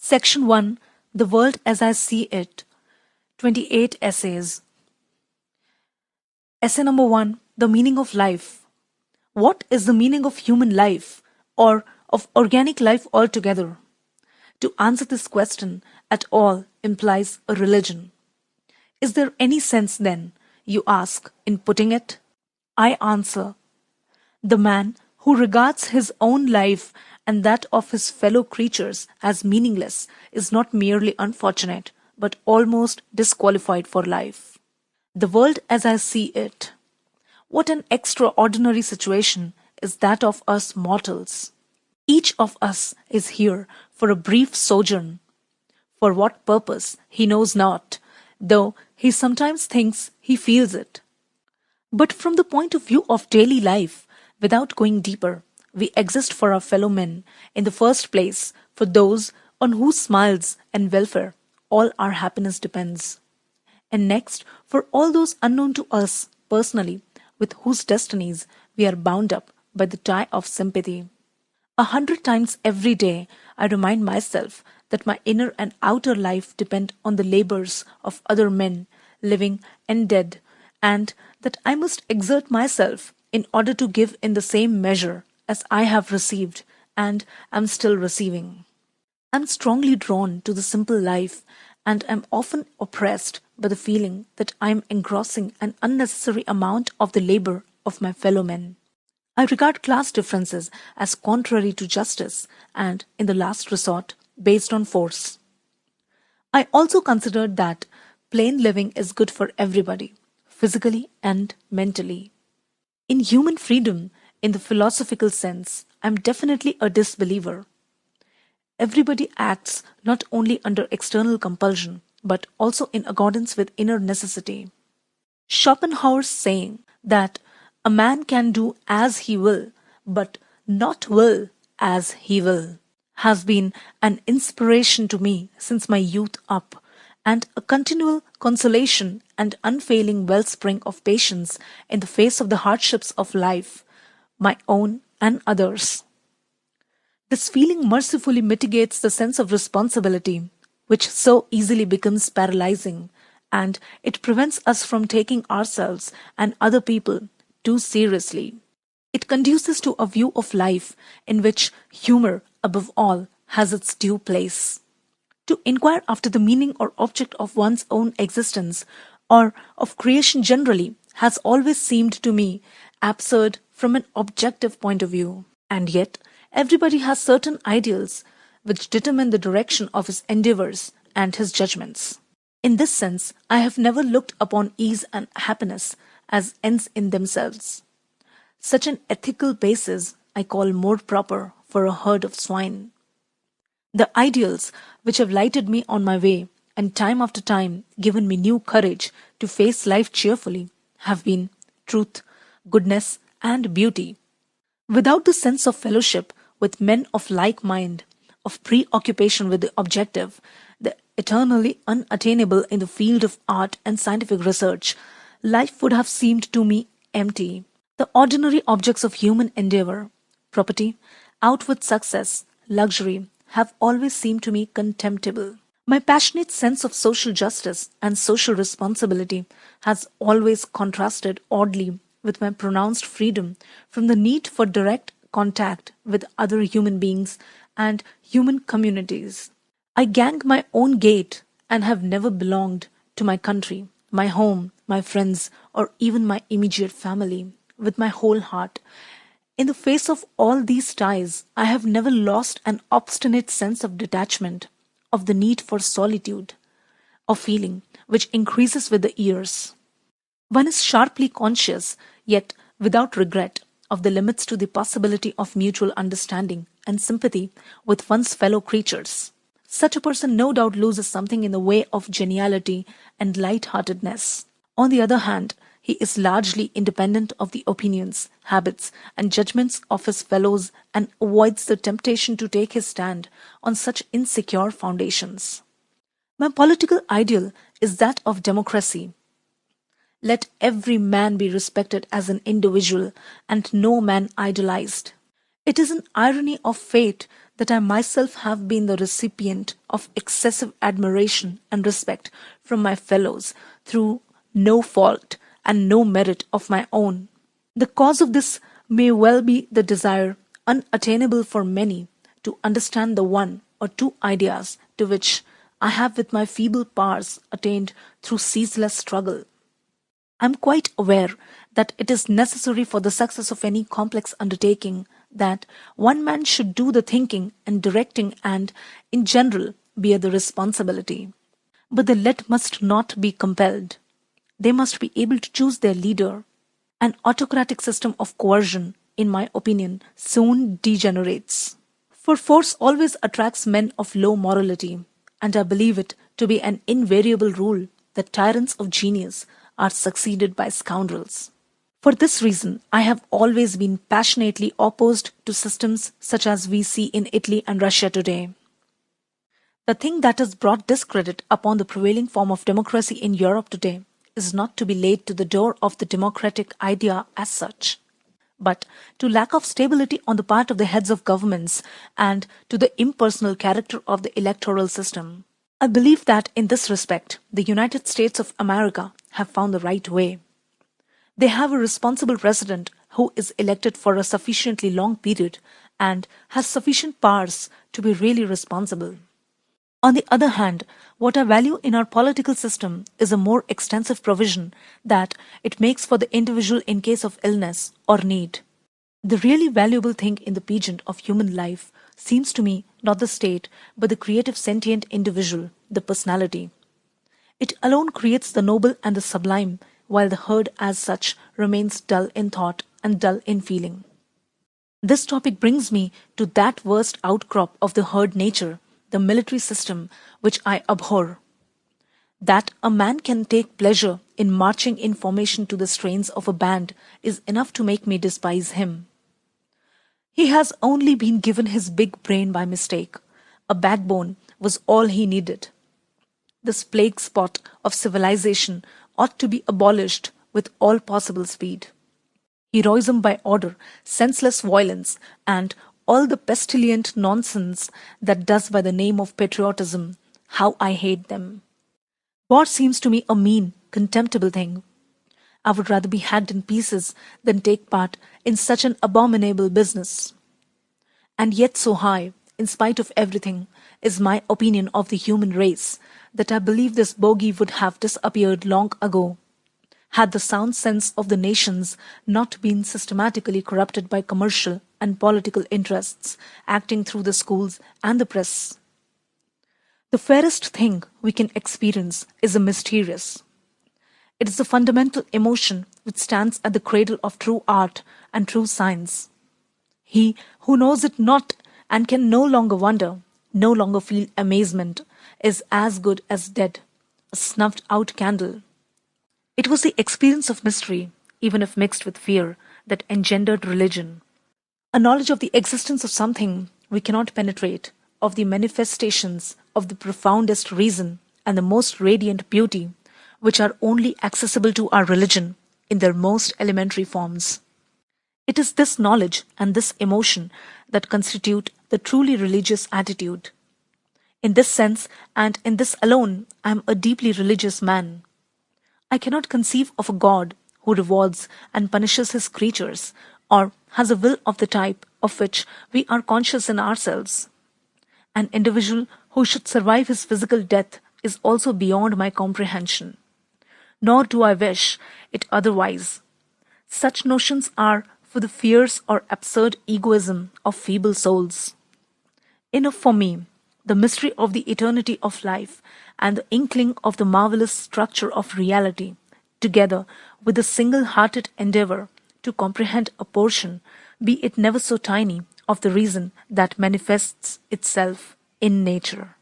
Section 1, The World as I See It, 28 essays. Essay number 1, The Meaning of Life. What is the meaning of human life, or of organic life altogether? To answer this question at all implies a religion. Is there any sense, then, you ask, in putting it? I answer, the man who regards his own life and that of his fellow creatures as meaningless is not merely unfortunate, but almost disqualified for life. The world as I see it. What an extraordinary situation is that of us mortals. Each of us is here for a brief sojourn. For what purpose, he knows not, though he sometimes thinks he feels it. But from the point of view of daily life, without going deeper, we exist for our fellow men, in the first place for those on whose smiles and welfare all our happiness depends, and next for all those unknown to us personally, with whose destinies we are bound up by the tie of sympathy. 100 times every day I remind myself that my inner and outer life depend on the labors of other men, living and dead, and that I must exert myself in order to give in the same measure as I have received and am still receiving. I am strongly drawn to the simple life and am often oppressed by the feeling that I am engrossing an unnecessary amount of the labor of my fellow men. I regard class differences as contrary to justice and, in the last resort, based on force. I also consider that plain living is good for everybody, physically and mentally. In human freedom, in the philosophical sense, I am definitely a disbeliever. Everybody acts not only under external compulsion, but also in accordance with inner necessity. Schopenhauer's saying that a man can do as he will, but not will as he will, has been an inspiration to me since my youth up, and a continual consolation and unfailing wellspring of patience in the face of the hardships of life, my own and others. This feeling mercifully mitigates the sense of responsibility, which so easily becomes paralyzing, and it prevents us from taking ourselves and other people too seriously. It conduces to a view of life in which humor, above all, has its due place. To inquire after the meaning or object of one's own existence, or of creation generally, has always seemed to me absurd from an objective point of view. And yet, everybody has certain ideals which determine the direction of his endeavors and his judgments. In this sense, I have never looked upon ease and happiness as ends in themselves. Such an ethical basis I call more proper for a herd of swine. The ideals which have lighted me on my way and time after time given me new courage to face life cheerfully have been truth, goodness, and beauty. Without the sense of fellowship with men of like mind, of preoccupation with the objective, the eternally unattainable in the field of art and scientific research, life would have seemed to me empty. The ordinary objects of human endeavor, property, outward success, luxury, have always seemed to me contemptible. My passionate sense of social justice and social responsibility has always contrasted oddly with my pronounced freedom from the need for direct contact with other human beings and human communities. I gang my own gait and have never belonged to my country, my home, my friends, or even my immediate family with my whole heart. In the face of all these ties, I have never lost an obstinate sense of detachment, of the need for solitude, a feeling which increases with the years. One is sharply conscious, yet without regret, of the limits to the possibility of mutual understanding and sympathy with one's fellow creatures. Such a person no doubt loses something in the way of geniality and light-heartedness. On the other hand, he is largely independent of the opinions, habits, and judgments of his fellows and avoids the temptation to take his stand on such insecure foundations. My political ideal is that of democracy. Let every man be respected as an individual and no man idolized. It is an irony of fate that I myself have been the recipient of excessive admiration and respect from my fellows through no fault and no merit of my own. The cause of this may well be the desire, unattainable for many, to understand the one or two ideas to which I have with my feeble powers attained through ceaseless struggle. I am quite aware that it is necessary for the success of any complex undertaking that one man should do the thinking and directing and, in general, bear the responsibility. But the led must not be compelled. They must be able to choose their leader. An autocratic system of coercion, in my opinion, soon degenerates. For force always attracts men of low morality, and I believe it to be an invariable rule that tyrants of genius are succeeded by scoundrels. For this reason, I have always been passionately opposed to systems such as we see in Italy and Russia today. The thing that has brought discredit upon the prevailing form of democracy in Europe today is not to be laid to the door of the democratic idea as such, but to lack of stability on the part of the heads of governments and to the impersonal character of the electoral system. I believe that in this respect, the United States of America have found the right way. They have a responsible president who is elected for a sufficiently long period and has sufficient powers to be really responsible. On the other hand, what I value in our political system is a more extensive provision that it makes for the individual in case of illness or need. The really valuable thing in the pageant of human life seems to me not the state, but the creative sentient individual, the personality. It alone creates the noble and the sublime, while the herd as such remains dull in thought and dull in feeling. This topic brings me to that worst outcrop of the herd nature, the military system, which I abhor. That a man can take pleasure in marching in formation to the strains of a band is enough to make me despise him. He has only been given his big brain by mistake. A backbone was all he needed. This plague spot of civilization ought to be abolished with all possible speed. Heroism by order, senseless violence, and all the pestilent nonsense that does by the name of patriotism, how I hate them. War seems to me a mean, contemptible thing. I would rather be hacked in pieces than take part in such an abominable business. And yet so high, in spite of everything, is my opinion of the human race, that I believe this bogey would have disappeared long ago, had the sound sense of the nations not been systematically corrupted by commercial and political interests acting through the schools and the press. The fairest thing we can experience is a mysterious. It is the fundamental emotion which stands at the cradle of true art and true science. He who knows it not and can no longer wonder, no longer feel amazement, is as good as dead, a snuffed out candle. It was the experience of mystery, even if mixed with fear, that engendered religion. A knowledge of the existence of something we cannot penetrate, of the manifestations of the profoundest reason and the most radiant beauty, which are only accessible to our religion in their most elementary forms. It is this knowledge and this emotion that constitute the truly religious attitude. In this sense, and in this alone, I am a deeply religious man. I cannot conceive of a God who rewards and punishes his creatures, or has a will of the type of which we are conscious in ourselves. An individual who should survive his physical death is also beyond my comprehension. Nor do I wish it otherwise. Such notions are for the fierce or absurd egoism of feeble souls. Enough for me, the mystery of the eternity of life and the inkling of the marvelous structure of reality, together with the single-hearted endeavor to comprehend a portion, be it never so tiny, of the reason that manifests itself in nature.